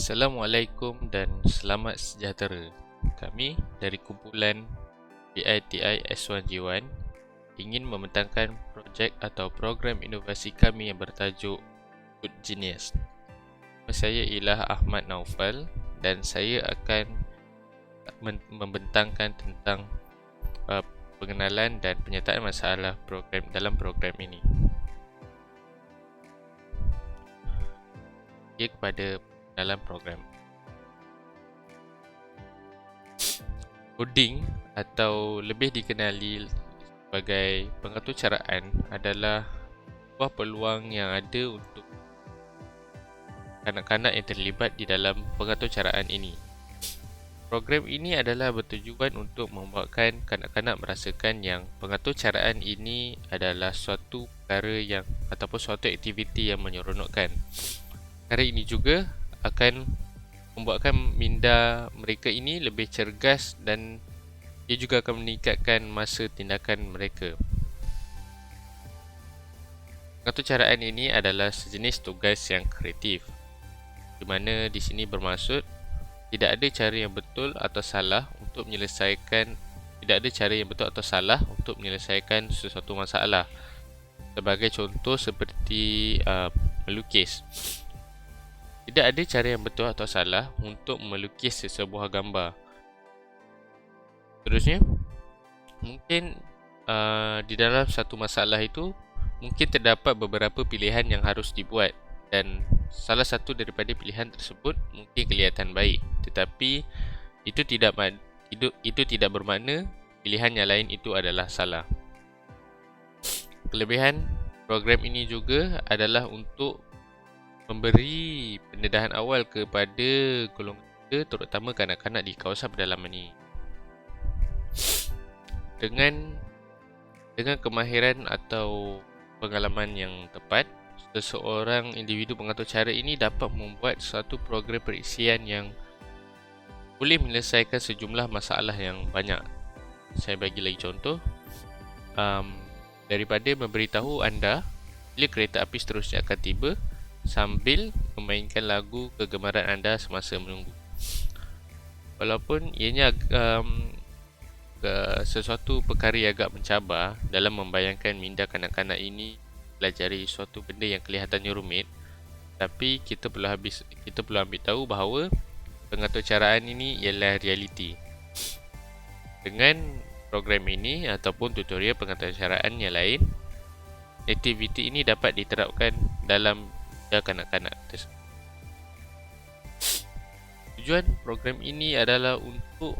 Assalamualaikum dan selamat sejahtera. Kami dari kumpulan BITI S1G1 ingin membentangkan projek atau program inovasi kami yang bertajuk Good Genius. Nama saya ialah Ahmad Naufal dan saya akan membentangkan tentang pengenalan dan penyertaan masalah program dalam program ini. Kepada dalam program coding atau lebih dikenali sebagai pengaturcaraan adalah sebuah peluang yang ada untuk kanak-kanak yang terlibat di dalam pengaturcaraan ini. Program ini adalah bertujuan untuk membuatkan kanak-kanak merasakan yang pengaturcaraan ini adalah suatu perkara yang ataupun suatu aktiviti yang menyeronokkan. Perkara ini juga akan membuatkan minda mereka ini lebih cergas dan ia juga akan meningkatkan masa tindakan mereka. Pengaturcaraan ini adalah sejenis tugas yang kreatif, di mana di sini bermaksud tidak ada cara yang betul atau salah untuk menyelesaikan sesuatu masalah. Sebagai contoh seperti melukis. Tidak ada cara yang betul atau salah untuk melukis sesebuah gambar. Seterusnya, mungkin di dalam satu masalah itu mungkin terdapat beberapa pilihan yang harus dibuat dan salah satu daripada pilihan tersebut mungkin kelihatan baik, tetapi itu tidak bermakna pilihan yang lain itu adalah salah. Kelebihan program ini juga adalah untuk memberi pendedahan awal kepada golongan muda, terutama kanak-kanak di kawasan pedalaman ini. Dengan kemahiran atau pengalaman yang tepat, seseorang individu pengaturcara ini dapat membuat suatu program perisian yang boleh menyelesaikan sejumlah masalah yang banyak. Saya bagi lagi contoh. Daripada memberitahu anda bila kereta api seterusnya akan tiba sambil memainkan lagu kegemaran anda semasa menunggu. Walaupun ianya sesuatu perkara yang agak mencabar dalam membayangkan minda kanak-kanak ini pelajari suatu benda yang kelihatannya rumit, tapi kita perlu ambil tahu bahawa pengaturcaraan ini ialah realiti. Dengan program ini ataupun tutorial pengaturcaraan yang lain, aktiviti ini dapat diterapkan dalam kanak-kanak tersebut. Tujuan program ini adalah untuk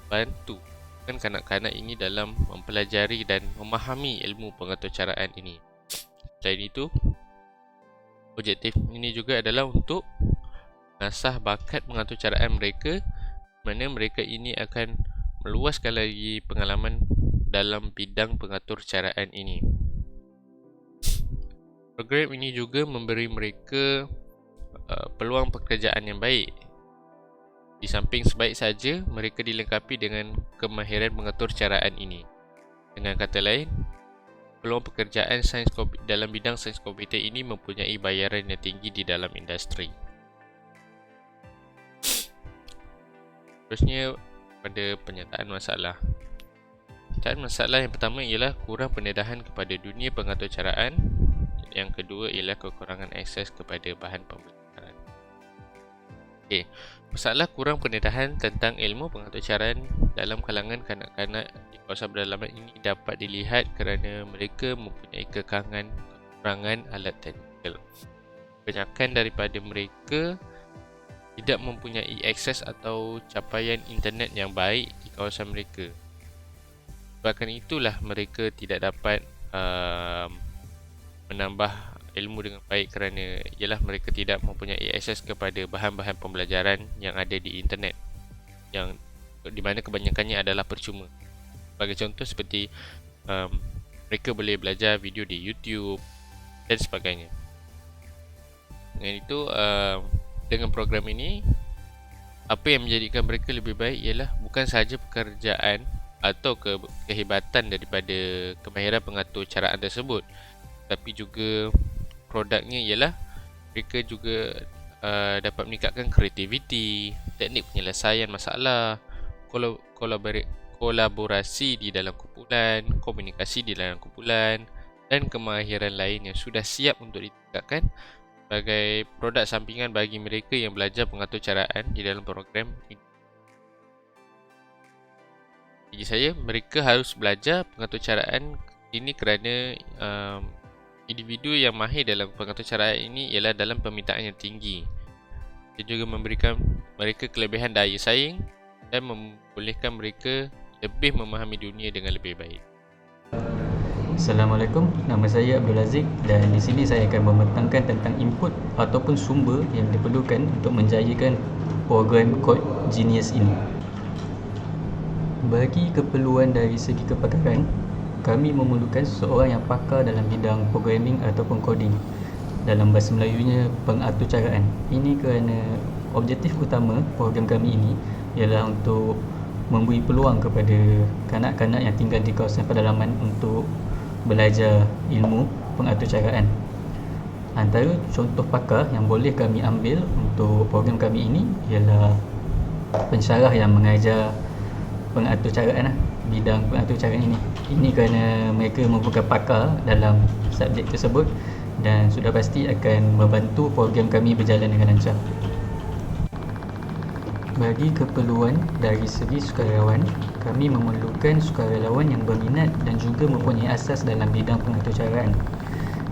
bantu kanak-kanak ini dalam mempelajari dan memahami ilmu pengaturcaraan ini. Selain itu, objektif ini juga adalah untuk mengasah bakat pengaturcaraan mereka, mana mereka ini akan meluaskan lagi pengalaman dalam bidang pengaturcaraan ini. Program ini juga memberi mereka peluang pekerjaan yang baik. Di samping sebaik saja mereka dilengkapi dengan kemahiran pengaturcaraan ini. Dengan kata lain, peluang pekerjaan dalam bidang sains komputer ini mempunyai bayaran yang tinggi di dalam industri. Terusnya pada penyataan masalah. Penyataan masalah yang pertama ialah kurang pendedahan kepada dunia pengaturcaraan. Yang kedua ialah kekurangan akses kepada bahan pembelajaran. Masalah kurang pendedahan tentang ilmu pengaturcaraan dalam kalangan kanak-kanak di kawasan pedalaman ini dapat dilihat kerana mereka mempunyai kekurangan alat teknikal. Kebanyakan daripada mereka tidak mempunyai akses atau capaian internet yang baik di kawasan mereka. Sebabkan itulah mereka tidak dapat menambah ilmu dengan baik kerana ialah mereka tidak mempunyai akses kepada bahan-bahan pembelajaran yang ada di internet, yang di mana kebanyakannya adalah percuma. Sebagai contoh seperti mereka boleh belajar video di YouTube dan sebagainya. Dengan itu dengan program ini, apa yang menjadikan mereka lebih baik ialah bukan sahaja pekerjaan atau kehebatan daripada kemahiran pengaturcaraan tersebut, tapi juga produknya ialah mereka juga dapat meningkatkan kreativiti, teknik penyelesaian masalah, kolaborasi di dalam kumpulan, komunikasi di dalam kumpulan, dan kemahiran lain yang sudah siap untuk ditingkatkan sebagai produk sampingan bagi mereka yang belajar pengaturcaraan di dalam program ini. Bagi saya, mereka harus belajar pengaturcaraan ini kerana individu yang mahir dalam pengaturcaraan ini ialah dalam permintaan yang tinggi. Dia juga memberikan mereka kelebihan daya saing dan membolehkan mereka lebih memahami dunia dengan lebih baik. Assalamualaikum, nama saya Abdul Aziz dan di sini saya akan membentangkan tentang input ataupun sumber yang diperlukan untuk menjayakan program Code Genius ini. Bagi keperluan dari segi kepakaran, kami memerlukan seseorang yang pakar dalam bidang programming ataupun coding. Dalam bahasa Melayunya, pengaturcaraan. Ini kerana objektif utama program kami ini ialah untuk memberi peluang kepada kanak-kanak yang tinggal di kawasan pedalaman untuk belajar ilmu pengaturcaraan. Antara contoh pakar yang boleh kami ambil untuk program kami ini ialah pensyarah yang mengajar pengaturcaraan bidang pengaturcaraan ini. Ini kerana mereka merupakan pakar dalam subjek tersebut dan sudah pasti akan membantu program kami berjalan dengan lancar. Bagi keperluan dari segi sukarelawan, kami memerlukan sukarelawan yang berminat dan juga mempunyai asas dalam bidang pengaturcaraan.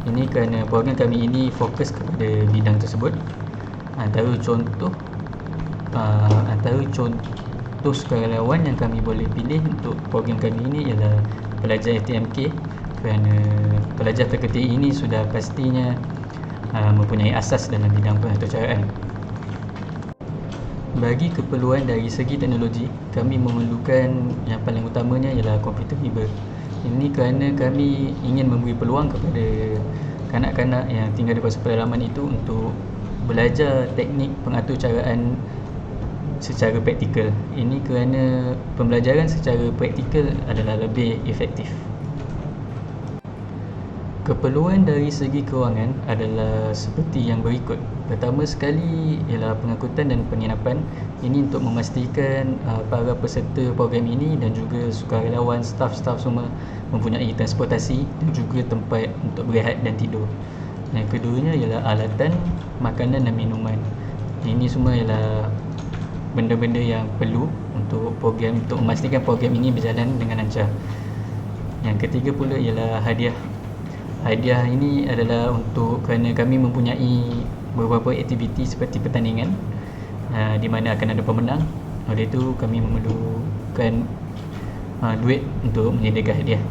Ini kerana program kami ini fokus kepada bidang tersebut. Antara contoh sukarelawan yang kami boleh pilih untuk program kami ini ialah pelajar ATMK, kerana pelajar PKTI ini sudah pastinya mempunyai asas dalam bidang pengaturcaraan. Bagi keperluan dari segi teknologi, kami memerlukan yang paling utamanya ialah komputer fiber. Ini kerana kami ingin memberi peluang kepada kanak-kanak yang tinggal di kawasan pedalaman itu untuk belajar teknik pengaturcaraan secara praktikal. Ini kerana pembelajaran secara praktikal adalah lebih efektif. Keperluan dari segi kewangan adalah seperti yang berikut. Pertama sekali ialah pengangkutan dan penginapan. Ini untuk memastikan para peserta program ini dan juga sukarelawan, staf-staf semua mempunyai transportasi dan juga tempat untuk berehat dan tidur. Yang keduanya ialah alatan, makanan dan minuman. Ini semua ialah benda-benda yang perlu untuk program, untuk memastikan program ini berjalan dengan lancar. Yang ketiga pula ialah hadiah. Hadiah ini adalah untuk kerana kami mempunyai beberapa aktiviti seperti pertandingan di mana akan ada pemenang. Oleh itu kami memerlukan duit untuk menyediakan hadiah.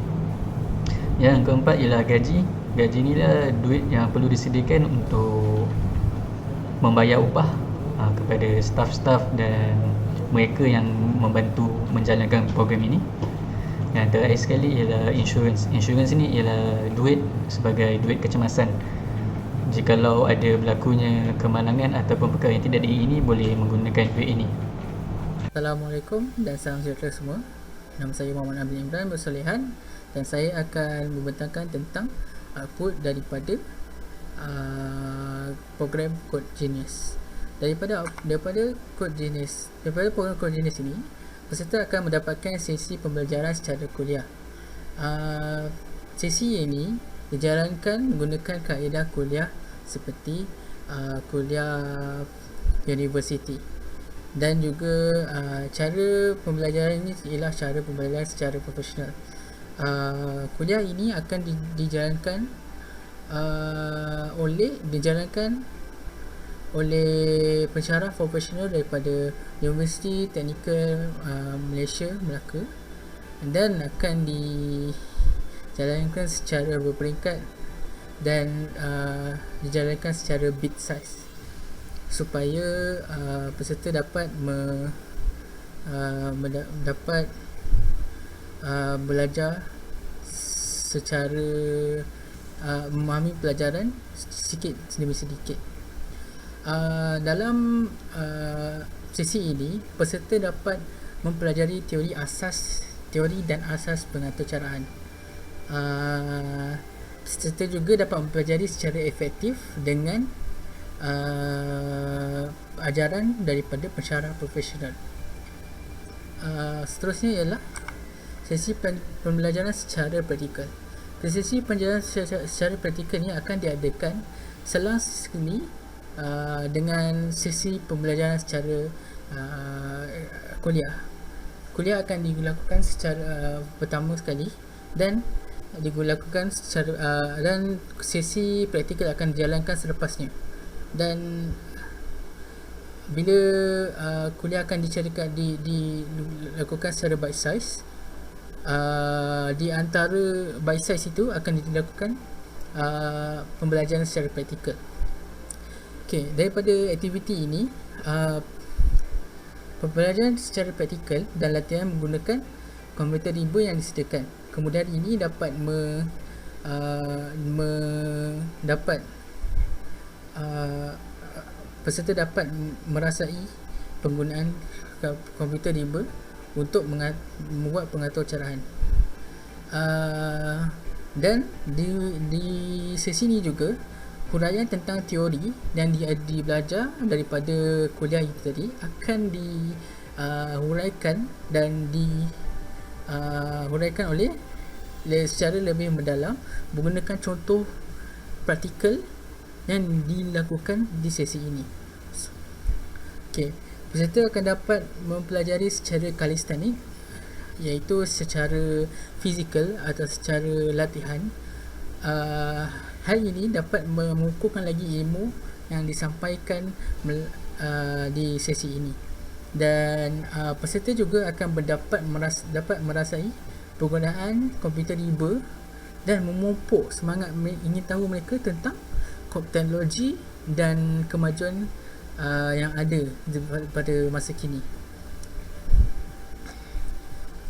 Yang keempat ialah gaji. Gaji inilah duit yang perlu disediakan untuk membayar upah kepada staf-staf dan mereka yang membantu menjalankan program ini. Yang terakhir sekali ialah insurans. Insurans ini ialah duit sebagai duit kecemasan. Jikalau ada berlakunya kemalangan ataupun perkara yang tidak diingini, boleh menggunakan duit ini. Assalamualaikum dan salam sejahtera semua. Nama saya Muhammad Abdul Imran Bersolehan dan saya akan membentangkan tentang output daripada program Code Genius. Daripada program Code Genius ini, peserta akan mendapatkan sesi pembelajaran secara kuliah. Sesi ini dijalankan menggunakan kaedah kuliah seperti kuliah universiti, dan juga cara pembelajaran ini ialah cara pembelajaran secara profesional. Kuliah ini akan dijalankan oleh pensyarah profesional daripada Universiti Teknikal Malaysia Melaka dan akan dijalankan secara berperingkat dan dijalankan secara bit size supaya peserta dapat belajar secara memahami pelajaran sedikit demi sedikit. Dalam sesi ini, peserta dapat mempelajari teori dan asas pengaturcaraan. Peserta juga dapat mempelajari secara efektif dengan ajaran daripada pensyarah profesional. Seterusnya ialah sesi pembelajaran secara praktikal. Sesi pembelajaran secara praktikal ni akan diadakan selang sekali dengan sesi pembelajaran secara kuliah. Kuliah akan dilakukan secara pertama sekali dan dilakukan secara dan sesi praktikal akan dijalankan selepasnya. Dan bila kuliah akan dilakukan secara bite size, di antara bite size itu akan dilakukan pembelajaran secara praktikal. Okey, daripada aktiviti ini, pembelajaran secara praktikal dan latihan menggunakan komputer riba yang disediakan. Kemudian ini dapat peserta dapat merasai penggunaan komputer riba untuk membuat pengatur carahan. Dan di sesi ini juga huraian tentang teori yang belajar daripada kuliah itu tadi akan dihuraikan dan huraikan oleh secara lebih mendalam menggunakan contoh praktikal yang dilakukan di sesi ini. Okey, peserta akan dapat mempelajari secara kalistenik, iaitu secara fizikal atau secara latihan. Hal ini dapat mengukuhkan lagi ilmu yang disampaikan di sesi ini. Dan peserta juga akan dapat merasai penggunaan komputer riba dan memupuk semangat ingin tahu mereka tentang teknologi dan kemajuan yang ada pada masa kini.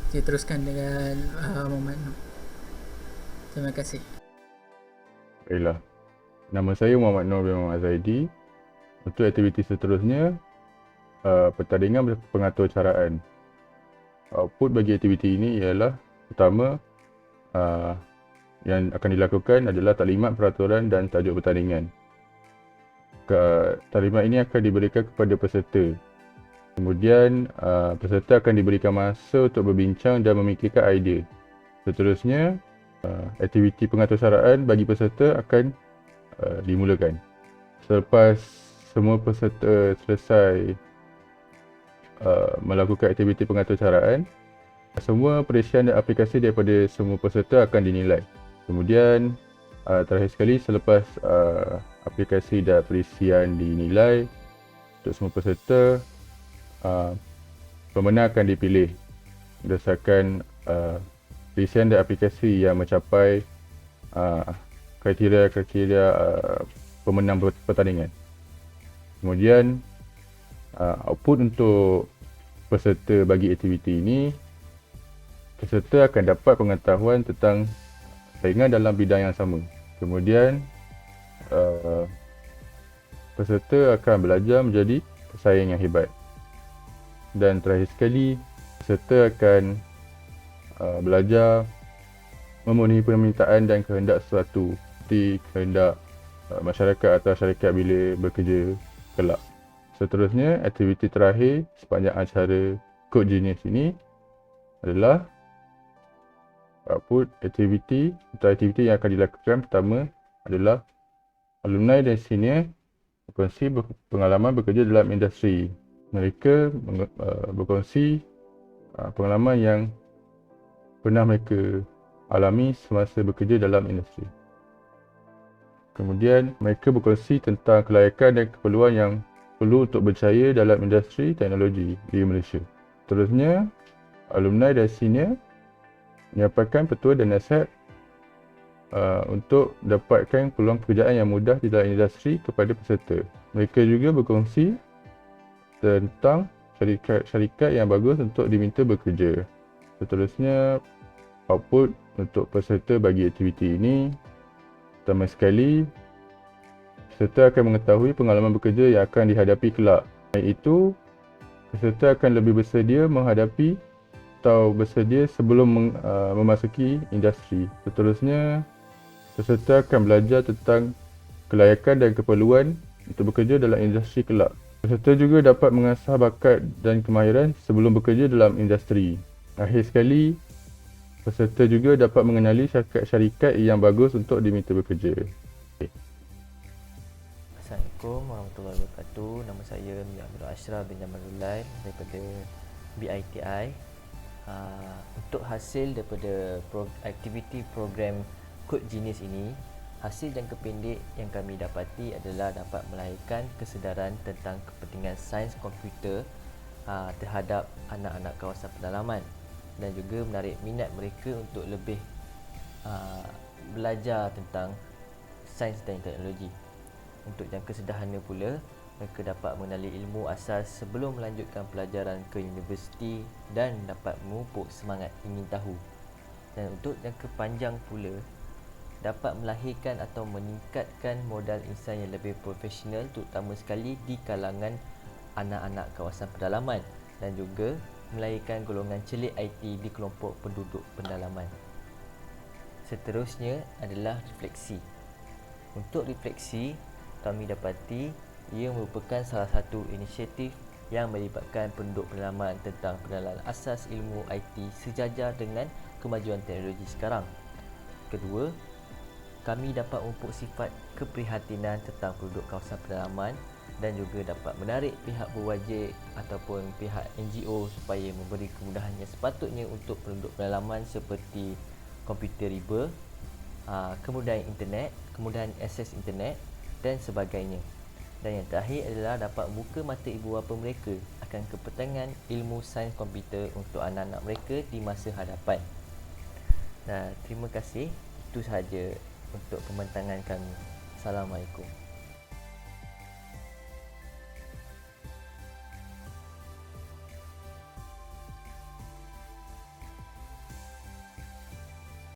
Kita teruskan dengan Muhammad Nur. Terima kasih. Baiklah. Nama saya Muhammad Nur bin Muhammad Zaidi. Untuk aktiviti seterusnya, pertandingan pengatur caraan. Output bagi aktiviti ini ialah pertama, yang akan dilakukan adalah taklimat peraturan dan tajuk pertandingan. Taklimat ini akan diberikan kepada peserta. Kemudian peserta akan diberikan masa untuk berbincang dan memikirkan idea. Seterusnya, aktiviti pengaturcaraan bagi peserta akan dimulakan. Selepas semua peserta selesai melakukan aktiviti pengaturcaraan, semua perisian dan aplikasi daripada semua peserta akan dinilai. Kemudian terakhir sekali, selepas aplikasi dan perisian dinilai untuk semua peserta, pemenang akan dipilih berdasarkan perisian dan aplikasi yang mencapai kriteria pemenang pertandingan. Kemudian output untuk peserta bagi aktiviti ini, peserta akan dapat pengetahuan tentang saingan dalam bidang yang sama. Kemudian peserta akan belajar menjadi pesaing yang hebat. Dan terakhir sekali, peserta akan belajar memenuhi permintaan dan kehendak sesuatu, seperti kehendak masyarakat atau syarikat bila bekerja kelak. Seterusnya, aktiviti terakhir sepanjang acara Code Genius ini adalah output aktiviti. Untuk aktiviti yang akan dilakukan pertama adalah alumni dan senior berkongsi pengalaman bekerja dalam industri. Mereka berkongsi pengalaman yang pernah mereka alami semasa bekerja dalam industri. Kemudian mereka berkongsi tentang kelayakan dan keperluan yang perlu untuk berjaya dalam industri teknologi di Malaysia. Seterusnya, alumni dan senior menyampaikan petua dan nasihat untuk dapatkan peluang pekerjaan yang mudah di dalam industri kepada peserta. Mereka juga berkongsi tentang syarikat-syarikat yang bagus untuk diminta bekerja. Seterusnya, output untuk peserta bagi aktiviti ini, pertama sekali, peserta akan mengetahui pengalaman bekerja yang akan dihadapi kelak. Selain itu, peserta akan lebih bersedia menghadapi atau bersedia sebelum memasuki industri. Seterusnya, peserta akan belajar tentang kelayakan dan keperluan untuk bekerja dalam industri kelak. Peserta juga dapat mengasah bakat dan kemahiran sebelum bekerja dalam industri. Akhir sekali, peserta juga dapat mengenali syarikat yang bagus untuk diminta bekerja. Assalamualaikum warahmatullahi wabarakatuh. Nama saya Mia Abdul Ashraf bin Jamalullah daripada BITI. Untuk hasil daripada aktiviti program Code Genius ini, hasil jangka pendek yang kami dapati adalah dapat melahirkan kesedaran tentang kepentingan sains komputer terhadap anak-anak kawasan pedalaman dan juga menarik minat mereka untuk lebih belajar tentang sains dan teknologi. Untuk jangka sederhana pula, mereka dapat mengenali ilmu asas sebelum melanjutkan pelajaran ke universiti dan dapat memupuk semangat ingin tahu. Dan untuk jangka panjang pula, dapat melahirkan atau meningkatkan modal insan yang lebih profesional, terutama sekali di kalangan anak-anak kawasan pedalaman, dan juga melahirkan golongan celik IT di kelompok penduduk pedalaman. Seterusnya adalah refleksi. Untuk refleksi, kami dapati ia merupakan salah satu inisiatif yang melibatkan penduduk pedalaman tentang pengenalan asas ilmu IT sejajar dengan kemajuan teknologi sekarang. Kedua, kami dapat memupuk sifat keprihatinan tentang penduduk kawasan pedalaman dan juga dapat menarik pihak berwajib ataupun pihak NGO supaya memberi kemudahan yang sepatutnya untuk penduduk pedalaman seperti komputer riba, kemudahan internet, kemudahan akses internet dan sebagainya. Dan yang terakhir adalah dapat membuka mata ibu bapa mereka akan kepentingan ilmu sains komputer untuk anak-anak mereka di masa hadapan. Terima kasih. Itu sahaja untuk pembentangan kami. Assalamualaikum.